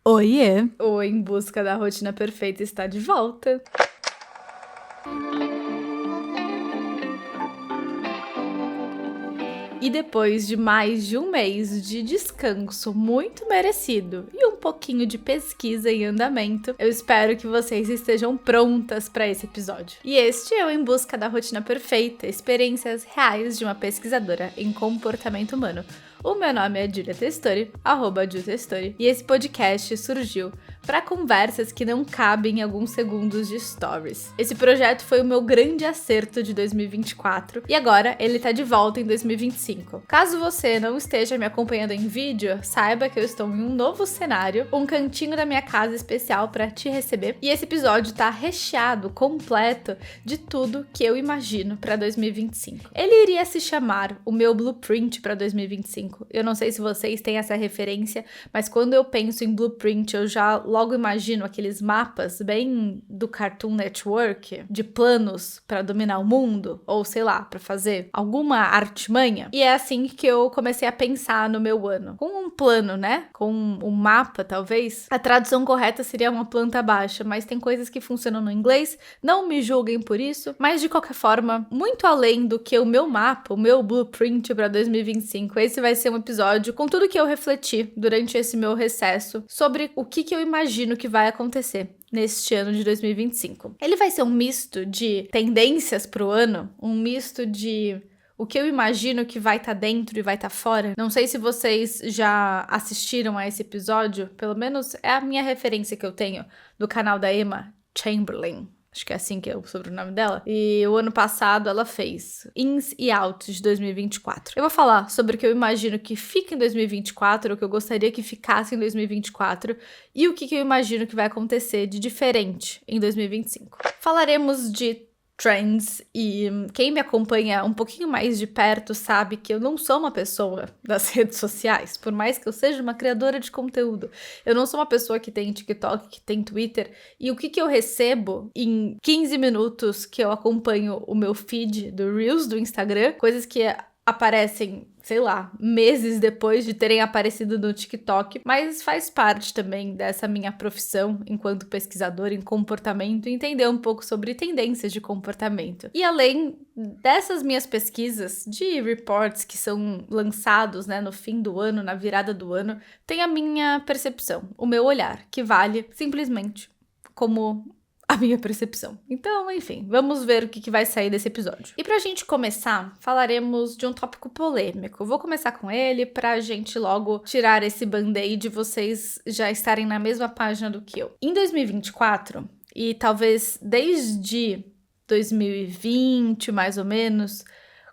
Oiê! O Em Busca da Rotina Perfeita está de volta. E depois de mais de um mês de descanso muito merecido e um pouquinho de pesquisa em andamento, eu espero que vocês estejam prontas para esse episódio. E este é o Em Busca da Rotina Perfeita, experiências reais de uma pesquisadora em comportamento humano. O meu nome é Julia Testori, @JuTestori, e esse podcast surgiu para conversas que não cabem em alguns segundos de stories. Esse projeto foi o meu grande acerto de 2024 e agora ele tá de volta em 2025. Caso você não esteja me acompanhando em vídeo, saiba que eu estou em um novo cenário, um cantinho da minha casa especial para te receber, e esse episódio tá recheado, completo de tudo que eu imagino para 2025. Ele iria se chamar o meu blueprint para 2025. Eu não sei se vocês têm essa referência, mas quando eu penso em blueprint, eu já logo imagino aqueles mapas bem do Cartoon Network, de planos para dominar o mundo, ou sei lá, para fazer alguma artimanha. E é assim que eu comecei a pensar no meu ano. Com um plano, né? Com um mapa, talvez. A tradução correta seria uma planta baixa, mas tem coisas que funcionam no inglês, não me julguem por isso. Mas de qualquer forma, muito além do que o meu mapa, o meu blueprint para 2025, esse vai ser um episódio com tudo que eu refleti durante esse meu recesso sobre o que eu imagino que vai acontecer neste ano de 2025. Ele vai ser um misto de tendências pro ano, um misto de o que eu imagino que vai estar dentro e vai estar fora. Não sei se vocês já assistiram a esse episódio, pelo menos é a minha referência que eu tenho do canal da Emma Chamberlain. Acho que é assim que é o sobrenome dela. E o ano passado ela fez Ins e Outs de 2024. Eu vou falar sobre o que eu imagino que fica em 2024, o que eu gostaria que ficasse em 2024 e o que eu imagino que vai acontecer de diferente em 2025. Falaremos de trends, e quem me acompanha um pouquinho mais de perto sabe que eu não sou uma pessoa das redes sociais, por mais que eu seja uma criadora de conteúdo. Eu não sou uma pessoa que tem TikTok, que tem Twitter, e o que eu recebo em 15 minutos que eu acompanho o meu feed do Reels do Instagram, coisas que aparecem, sei lá, meses depois de terem aparecido no TikTok, mas faz parte também dessa minha profissão enquanto pesquisadora em comportamento, entender um pouco sobre tendências de comportamento. E além dessas minhas pesquisas de reports que são lançados, né, no fim do ano, na virada do ano, tem a minha percepção, o meu olhar, que vale simplesmente como a minha percepção. Então, enfim, vamos ver o que vai sair desse episódio. E pra gente começar, falaremos de um tópico polêmico. Vou começar com ele pra gente logo tirar esse band-aid de vocês já estarem na mesma página do que eu. Em 2024, e talvez desde 2020, mais ou menos,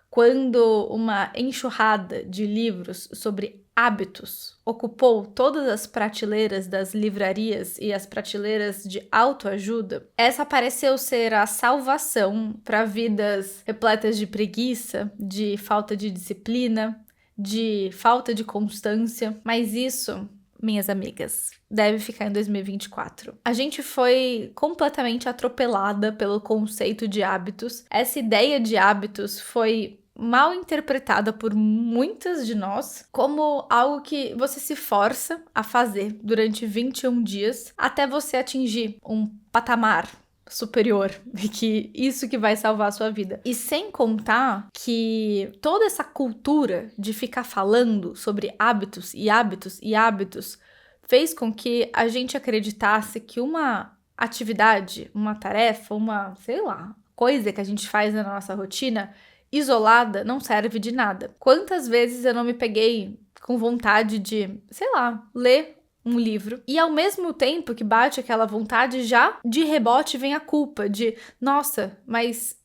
quando uma enxurrada de livros sobre hábitos ocupou todas as prateleiras das livrarias e as prateleiras de autoajuda, essa pareceu ser a salvação para vidas repletas de preguiça, de falta de disciplina, de falta de constância. Mas isso, minhas amigas, deve ficar em 2024. A gente foi completamente atropelada pelo conceito de hábitos. Essa ideia de hábitos foi mal interpretada por muitas de nós como algo que você se força a fazer durante 21 dias até você atingir um patamar superior, e que isso que vai salvar a sua vida. E sem contar que toda essa cultura de ficar falando sobre hábitos e hábitos e hábitos fez com que a gente acreditasse que uma atividade, uma tarefa, uma, sei lá, coisa que a gente faz na nossa rotina isolada não serve de nada. Quantas vezes eu não me peguei com vontade de, sei lá, ler um livro e ao mesmo tempo que bate aquela vontade, já de rebote vem a culpa de, nossa, mas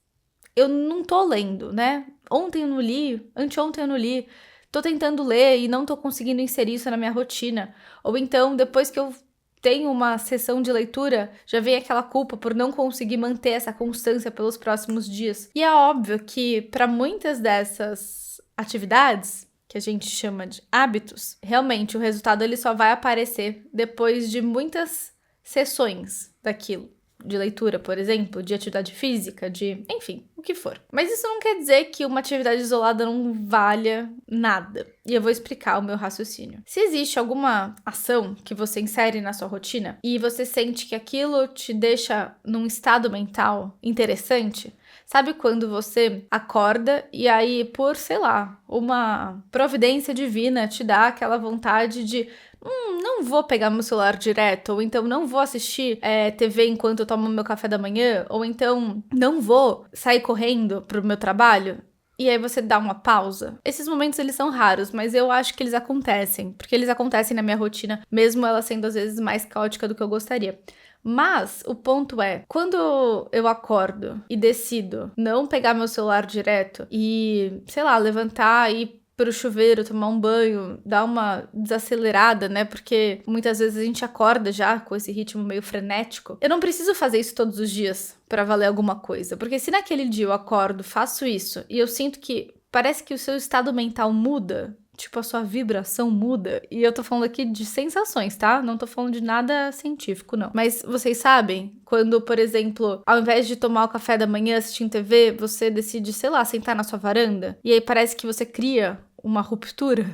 eu não tô lendo, né? Ontem eu não li, anteontem eu não li, tô tentando ler e não tô conseguindo inserir isso na minha rotina. Ou então, depois que eu tenho uma sessão de leitura, já vem aquela culpa por não conseguir manter essa constância pelos próximos dias. E é óbvio que para muitas dessas atividades, que a gente chama de hábitos, realmente o resultado ele só vai aparecer depois de muitas sessões daquilo. De leitura, por exemplo, de atividade física, enfim, o que for. Mas isso não quer dizer que uma atividade isolada não valha nada. E eu vou explicar o meu raciocínio. Se existe alguma ação que você insere na sua rotina e você sente que aquilo te deixa num estado mental interessante, sabe quando você acorda e aí, por, sei lá, uma providência divina te dá aquela vontade de não vou pegar meu celular direto, ou então não vou assistir TV enquanto eu tomo meu café da manhã, ou então não vou sair correndo pro meu trabalho? E aí você dá uma pausa. Esses momentos, eles são raros, mas eu acho que eles acontecem, porque eles acontecem na minha rotina, mesmo ela sendo às vezes mais caótica do que eu gostaria. Mas o ponto é, quando eu acordo e decido não pegar meu celular direto e, sei lá, levantar e ir pro chuveiro, tomar um banho, dar uma desacelerada, né? Porque muitas vezes a gente acorda já com esse ritmo meio frenético. Eu não preciso fazer isso todos os dias pra valer alguma coisa, porque se naquele dia eu acordo, faço isso e eu sinto que parece que o seu estado mental muda, tipo, a sua vibração muda. E eu tô falando aqui de sensações, tá? Não tô falando de nada científico, não. Mas vocês sabem, quando, por exemplo, ao invés de tomar o café da manhã assistindo TV, você decide, sei lá, sentar na sua varanda, e aí parece que você cria uma ruptura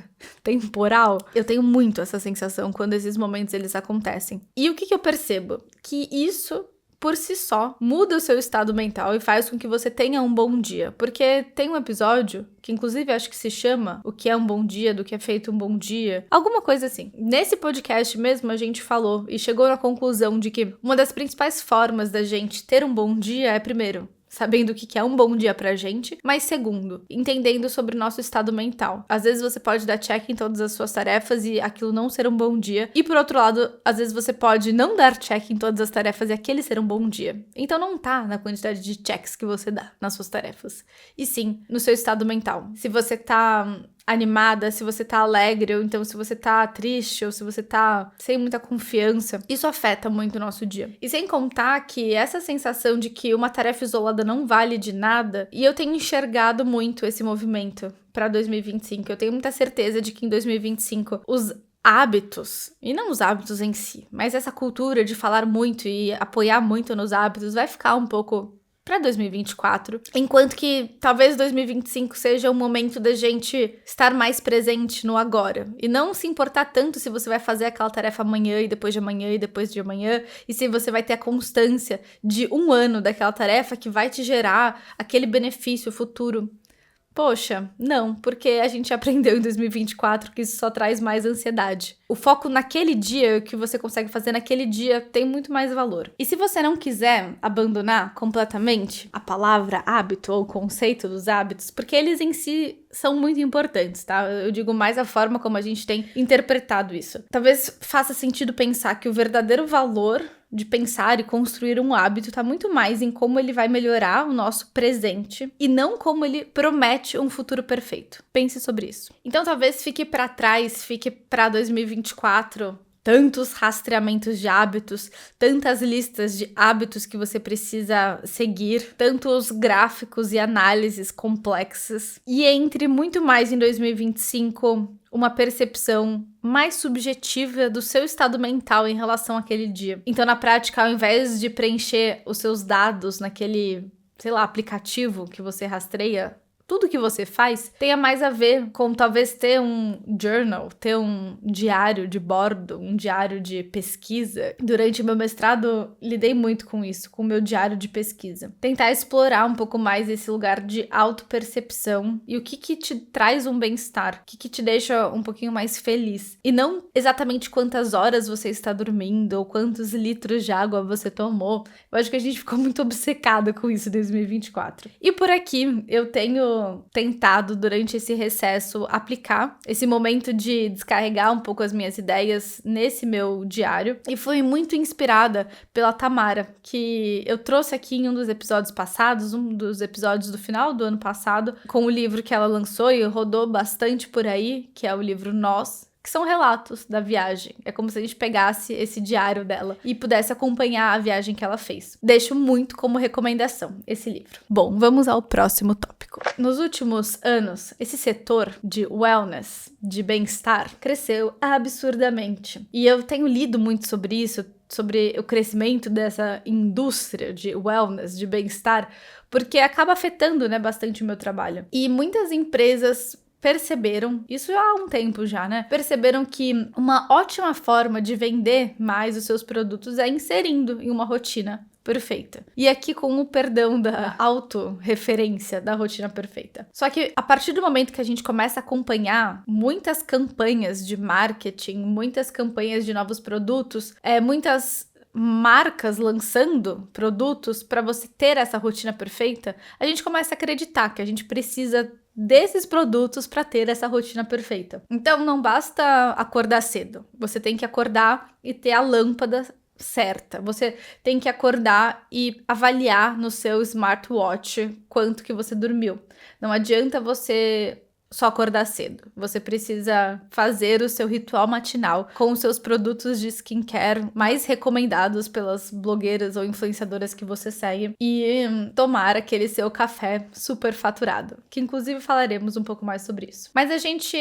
temporal. Eu tenho muito essa sensação quando esses momentos eles acontecem. E o que eu percebo? Que isso por si só, muda o seu estado mental e faz com que você tenha um bom dia. Porque tem um episódio, que inclusive acho que se chama O que é um bom dia, do que é feito um bom dia. Alguma coisa assim. Nesse podcast mesmo a gente falou e chegou na conclusão de que uma das principais formas da gente ter um bom dia é, primeiro, sabendo o que é um bom dia pra gente, mas segundo, entendendo sobre o nosso estado mental. Às vezes você pode dar check em todas as suas tarefas e aquilo não ser um bom dia, e por outro lado, às vezes você pode não dar check em todas as tarefas e aquele ser um bom dia. Então não tá na quantidade de checks que você dá nas suas tarefas, e sim no seu estado mental. Se você tá animada, se você tá alegre, ou então se você tá triste, ou se você tá sem muita confiança, isso afeta muito o nosso dia. E sem contar que essa sensação de que uma tarefa isolada não vale de nada, e eu tenho enxergado muito esse movimento pra 2025. Eu tenho muita certeza de que em 2025 os hábitos, e não os hábitos em si, mas essa cultura de falar muito e apoiar muito nos hábitos vai ficar um pouco para 2024, enquanto que talvez 2025 seja o momento da gente estar mais presente no agora, e não se importar tanto se você vai fazer aquela tarefa amanhã e depois de amanhã e depois de amanhã, e se você vai ter a constância de um ano daquela tarefa que vai te gerar aquele benefício futuro. Poxa, não, porque a gente aprendeu em 2024 que isso só traz mais ansiedade. O foco naquele dia, o que você consegue fazer naquele dia, tem muito mais valor. E se você não quiser abandonar completamente a palavra hábito ou o conceito dos hábitos, porque eles em si são muito importantes, tá? Eu digo mais a forma como a gente tem interpretado isso. Talvez faça sentido pensar que o verdadeiro valor de pensar e construir um hábito tá muito mais em como ele vai melhorar o nosso presente e não como ele promete um futuro perfeito. Pense sobre isso. Então talvez fique pra trás, fique pra 2024 tantos rastreamentos de hábitos, tantas listas de hábitos que você precisa seguir, tantos gráficos e análises complexas. E entre muito mais em 2025, uma percepção mais subjetiva do seu estado mental em relação àquele dia. Então, na prática, ao invés de preencher os seus dados naquele, sei lá, aplicativo que você rastreia, tudo que você faz tenha mais a ver com talvez ter um journal, ter um diário de bordo, um diário de pesquisa. Durante o meu mestrado, lidei muito com isso, com o meu diário de pesquisa. Tentar explorar um pouco mais esse lugar de autopercepção e o que te traz um bem-estar, o que te deixa um pouquinho mais feliz. E não exatamente quantas horas você está dormindo ou quantos litros de água você tomou. Eu acho que a gente ficou muito obcecada com isso em 2024. E por aqui, eu tenho tentado durante esse recesso aplicar esse momento de descarregar um pouco as minhas ideias nesse meu diário, e fui muito inspirada pela Tamara, que eu trouxe aqui em um dos episódios passados, um dos episódios do final do ano passado, com o livro que ela lançou e rodou bastante por aí, que é o livro Nós, que são relatos da viagem. É como se a gente pegasse esse diário dela e pudesse acompanhar a viagem que ela fez. Deixo muito como recomendação esse livro. Bom, vamos ao próximo tópico. Nos últimos anos, esse setor de wellness, de bem-estar, cresceu absurdamente. E eu tenho lido muito sobre isso, sobre o crescimento dessa indústria de wellness, de bem-estar, porque acaba afetando, né, bastante o meu trabalho. E muitas empresas perceberam, isso há um tempo já, né? Perceberam que uma ótima forma de vender mais os seus produtos é inserindo em uma rotina perfeita. E aqui com o perdão da autorreferência da rotina perfeita. Só que a partir do momento que a gente começa a acompanhar muitas campanhas de marketing, muitas campanhas de novos produtos, muitas marcas lançando produtos para você ter essa rotina perfeita, a gente começa a acreditar que a gente precisa desses produtos para ter essa rotina perfeita. Então não basta acordar cedo, você tem que acordar e ter a lâmpada certa. Você tem que acordar e avaliar no seu smartwatch quanto que você dormiu. Não adianta você só acordar cedo. Você precisa fazer o seu ritual matinal com os seus produtos de skincare mais recomendados pelas blogueiras ou influenciadoras que você segue e tomar aquele seu café super faturado, que inclusive falaremos um pouco mais sobre isso. Mas a gente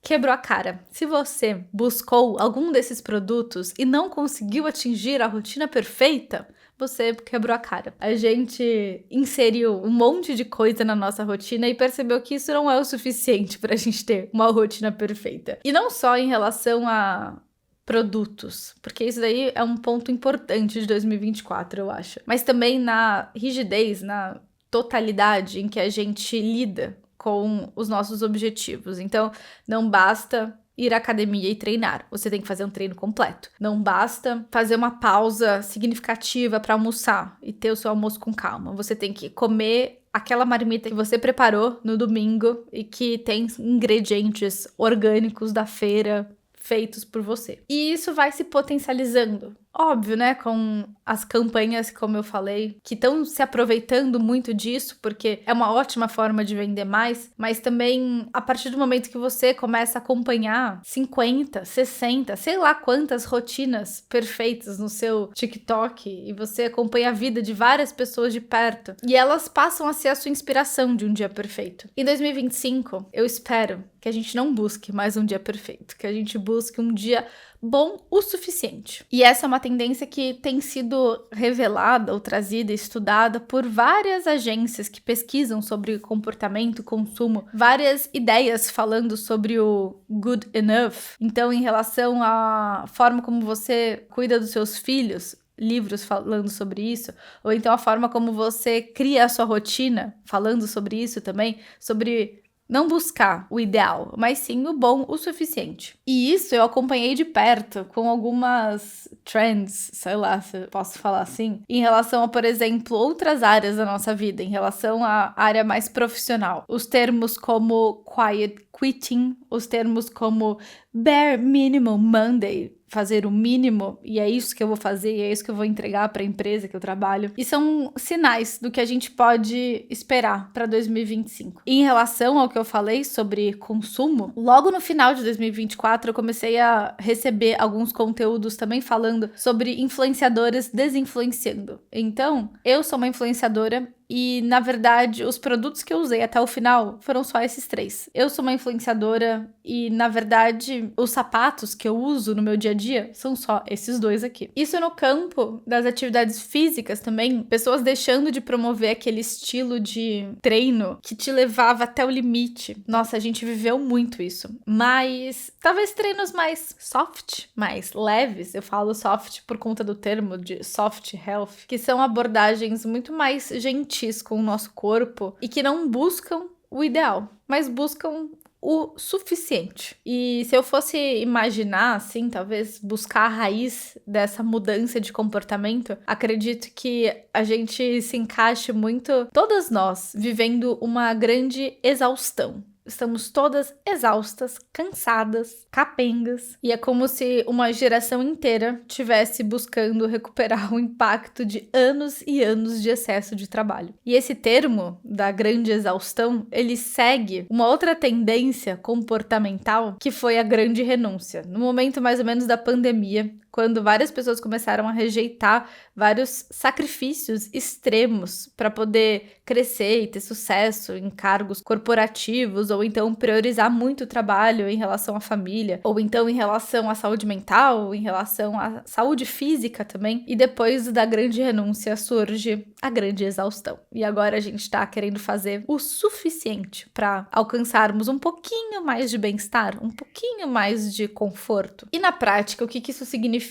quebrou a cara. Se você buscou algum desses produtos e não conseguiu atingir a rotina perfeita, você quebrou a cara. A gente inseriu um monte de coisa na nossa rotina e percebeu que isso não é o suficiente pra gente ter uma rotina perfeita. E não só em relação a produtos, porque isso daí é um ponto importante de 2024, eu acho. Mas também na rigidez, na totalidade em que a gente lida com os nossos objetivos. Então, não basta ir à academia e treinar. Você tem que fazer um treino completo. Não basta fazer uma pausa significativa para almoçar e ter o seu almoço com calma. Você tem que comer aquela marmita que você preparou no domingo e que tem ingredientes orgânicos da feira feitos por você. E isso vai se potencializando. Óbvio, né? Com as campanhas, como eu falei, que estão se aproveitando muito disso, porque é uma ótima forma de vender mais, mas também a partir do momento que você começa a acompanhar 50, 60, sei lá quantas rotinas perfeitas no seu TikTok e você acompanha a vida de várias pessoas de perto e elas passam a ser a sua inspiração de um dia perfeito. Em 2025, eu espero que a gente não busque mais um dia perfeito, que a gente busque um dia bom o suficiente. E essa é uma tendência que tem sido revelada ou trazida, estudada por várias agências que pesquisam sobre comportamento, consumo, várias ideias falando sobre o good enough. Então, em relação à forma como você cuida dos seus filhos, livros falando sobre isso, ou então a forma como você cria a sua rotina, falando sobre isso também, sobre não buscar o ideal, mas sim o bom o suficiente. E isso eu acompanhei de perto com algumas trends, sei lá se eu posso falar assim, em relação a, por exemplo, outras áreas da nossa vida, em relação à área mais profissional. Os termos como quiet quitting, os termos como bare minimum Monday, fazer o mínimo, e é isso que eu vou fazer, e é isso que eu vou entregar para a empresa que eu trabalho. E são sinais do que a gente pode esperar para 2025. E em relação ao que eu falei sobre consumo, logo no final de 2024 eu comecei a receber alguns conteúdos também falando sobre influenciadores desinfluenciando. Então, eu sou uma influenciadora e, na verdade, os produtos que eu usei até o final foram só esses 3. Eu sou uma influenciadora e, na verdade, os sapatos que eu uso no meu dia a dia são só esses 2 aqui. Isso no campo das atividades físicas também, pessoas deixando de promover aquele estilo de treino que te levava até o limite. Nossa, a gente viveu muito isso. Mas talvez treinos mais soft, mais leves, eu falo soft por conta do termo de soft health, que são abordagens muito mais gentis com o nosso corpo e que não buscam o ideal, mas buscam o suficiente. E se eu fosse imaginar, assim, talvez buscar a raiz dessa mudança de comportamento, acredito que a gente se encaixe muito, todas nós, vivendo uma grande exaustão. Estamos todas exaustas, cansadas, capengas. E é como se uma geração inteira tivesse buscando recuperar o impacto de anos e anos de excesso de trabalho. E esse termo da grande exaustão, ele segue uma outra tendência comportamental que foi a grande renúncia. No momento mais ou menos da pandemia, quando várias pessoas começaram a rejeitar vários sacrifícios extremos para poder crescer e ter sucesso em cargos corporativos, ou então priorizar muito o trabalho em relação à família, ou então em relação à saúde mental, em relação à saúde física também. E depois da grande renúncia surge a grande exaustão. E agora a gente está querendo fazer o suficiente para alcançarmos um pouquinho mais de bem-estar, um pouquinho mais de conforto. E na prática, o que isso significa?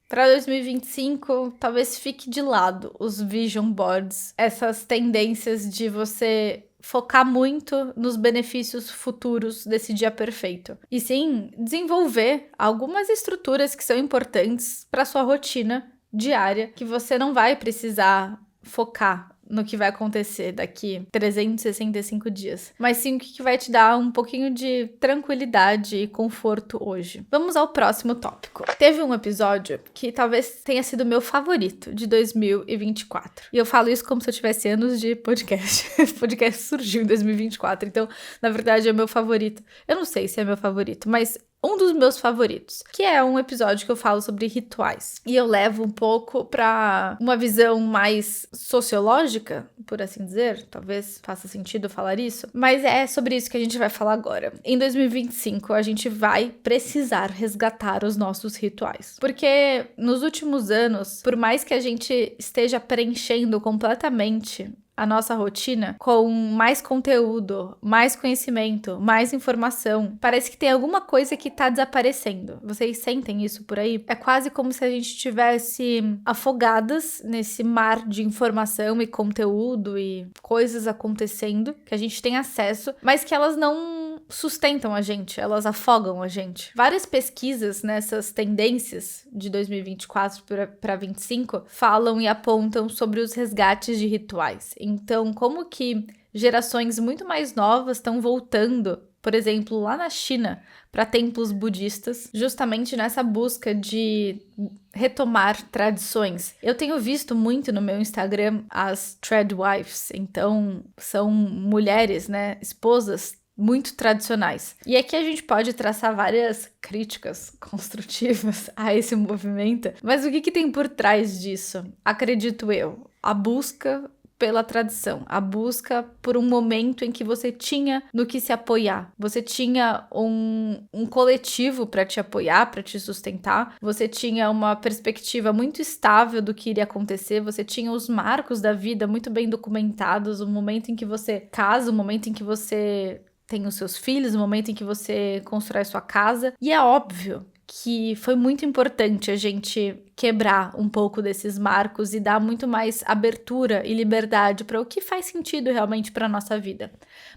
Para 2025, talvez fique de lado os vision boards, essas tendências de você focar muito nos benefícios futuros desse dia perfeito. E sim, desenvolver algumas estruturas que são importantes para sua rotina diária, que você não vai precisar focar no que vai acontecer daqui 365 dias, mas sim o que vai te dar um pouquinho de tranquilidade e conforto hoje. Vamos ao próximo tópico. Teve um episódio que talvez tenha sido meu favorito de 2024. E eu falo isso como se eu tivesse anos de podcast. Esse podcast surgiu em 2024, então, na verdade, é meu favorito. Eu não sei se é meu favorito, mas um dos meus favoritos, que é um episódio que eu falo sobre rituais. E eu levo um pouco para uma visão mais sociológica, por assim dizer, talvez faça sentido falar isso, mas é sobre isso que a gente vai falar agora. Em 2025, a gente vai precisar resgatar os nossos rituais. Porque nos últimos anos, por mais que a gente esteja preenchendo completamente a nossa rotina com mais conteúdo, mais conhecimento, mais informação, parece que tem alguma coisa que tá desaparecendo. Vocês sentem isso por aí? É quase como se a gente estivesse afogadas nesse mar de informação e conteúdo e coisas acontecendo que a gente tem acesso, mas que elas não sustentam a gente, elas afogam a gente. Várias pesquisas nessas tendências de 2024 para 2025 falam e apontam sobre os resgates de rituais. Então, como que gerações muito mais novas estão voltando, por exemplo, lá na China, para templos budistas, justamente nessa busca de retomar tradições. Eu tenho visto muito no meu Instagram as Threadwives, então são mulheres, né, esposas muito tradicionais. E aqui a gente pode traçar várias críticas construtivas a esse movimento, mas o que tem por trás disso? Acredito eu, a busca pela tradição, a busca por um momento em que você tinha no que se apoiar, você tinha um coletivo para te apoiar, para te sustentar, você tinha uma perspectiva muito estável do que iria acontecer, você tinha os marcos da vida muito bem documentados, o momento em que você casa, o momento em que você tem os seus filhos, o momento em que você constrói sua casa, e é óbvio que foi muito importante a gente quebrar um pouco desses marcos e dar muito mais abertura e liberdade para o que faz sentido realmente para a nossa vida.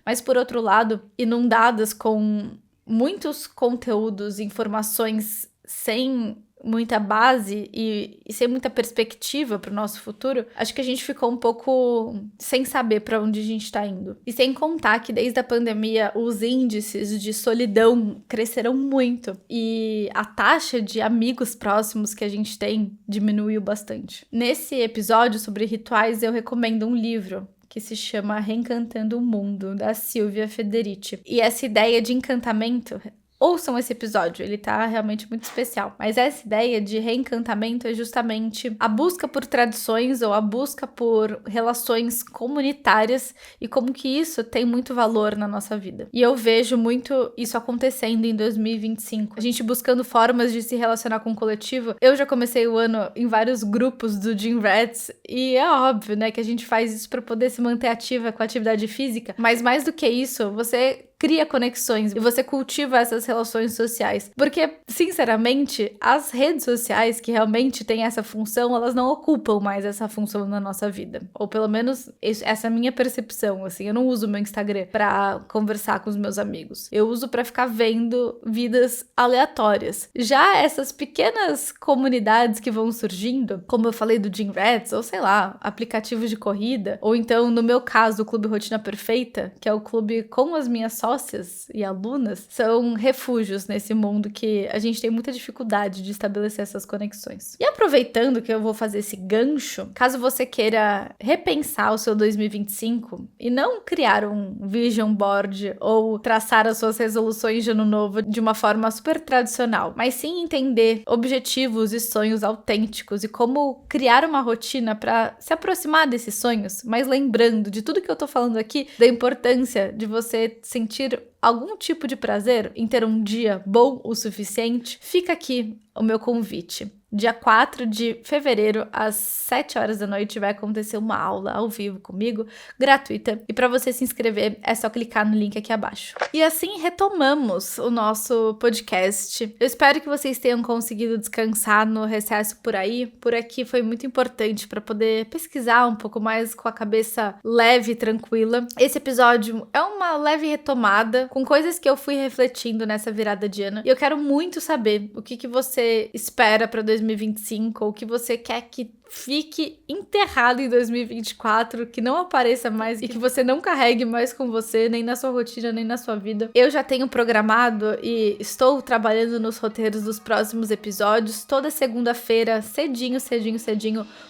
Mas, por outro lado, inundadas com muitos conteúdos, informações sem muita base e sem muita perspectiva para o nosso futuro, acho que a gente ficou um pouco sem saber para onde a gente está indo. E sem contar que desde a pandemia os índices de solidão cresceram muito e a taxa de amigos próximos que a gente tem diminuiu bastante. Nesse episódio sobre rituais eu recomendo um livro que se chama Reencantando o Mundo, da Silvia Federici. E essa ideia de encantamento, ouçam esse episódio, ele tá realmente muito especial. Mas essa ideia de reencantamento é justamente a busca por tradições ou a busca por relações comunitárias e como que isso tem muito valor na nossa vida. E eu vejo muito isso acontecendo em 2025. A gente buscando formas de se relacionar com o coletivo. Eu já comecei o ano em vários grupos do Gym Rats e é óbvio, né, que a gente faz isso para poder se manter ativa com a atividade física. Mas mais do que isso, você cria conexões e você cultiva essas relações sociais. Porque, sinceramente, as redes sociais que realmente têm essa função, elas não ocupam mais essa função na nossa vida. Ou pelo menos, essa é a minha percepção, assim. Eu não uso meu Instagram pra conversar com os meus amigos. Eu uso pra ficar vendo vidas aleatórias. Já essas pequenas comunidades que vão surgindo, como eu falei do Gym Rats, ou sei lá, aplicativos de corrida, ou então, no meu caso, o Clube Rotina Perfeita, que é o clube com as minhas sócias, sócias e alunas são refúgios nesse mundo que a gente tem muita dificuldade de estabelecer essas conexões. E aproveitando que eu vou fazer esse gancho, caso você queira repensar o seu 2025 e não criar um vision board ou traçar as suas resoluções de ano novo de uma forma super tradicional, mas sim entender objetivos e sonhos autênticos e como criar uma rotina para se aproximar desses sonhos, mas lembrando de tudo que eu tô falando aqui, da importância de você sentir algum tipo de prazer em ter um dia bom o suficiente, fica aqui o meu convite. Dia 4 de fevereiro, às 7 horas da noite, vai acontecer uma aula ao vivo comigo, gratuita. E para você se inscrever, é só clicar no link aqui abaixo. E assim retomamos o nosso podcast. Eu espero que vocês tenham conseguido descansar no recesso por aí. Por aqui foi muito importante para poder pesquisar um pouco mais com a cabeça leve e tranquila. Esse episódio é uma leve retomada com coisas que eu fui refletindo nessa virada de ano. E eu quero muito saber o que você espera para 2025 ou o que você quer que fique enterrado em 2024, que não apareça mais e que você não carregue mais com você, nem na sua rotina, nem na sua vida. Eu já tenho programado e estou trabalhando nos roteiros dos próximos episódios. Toda segunda-feira, cedinho,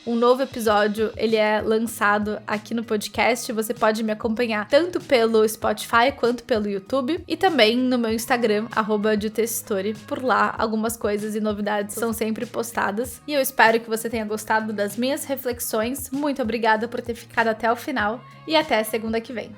um novo episódio, ele é lançado aqui no podcast. Você pode me acompanhar tanto pelo Spotify quanto pelo YouTube e também no meu Instagram, @jutestori. Por lá, algumas coisas e novidades são sempre postadas. E eu espero que você tenha gostado das minhas reflexões. Muito obrigada por ter ficado até o final e até segunda que vem.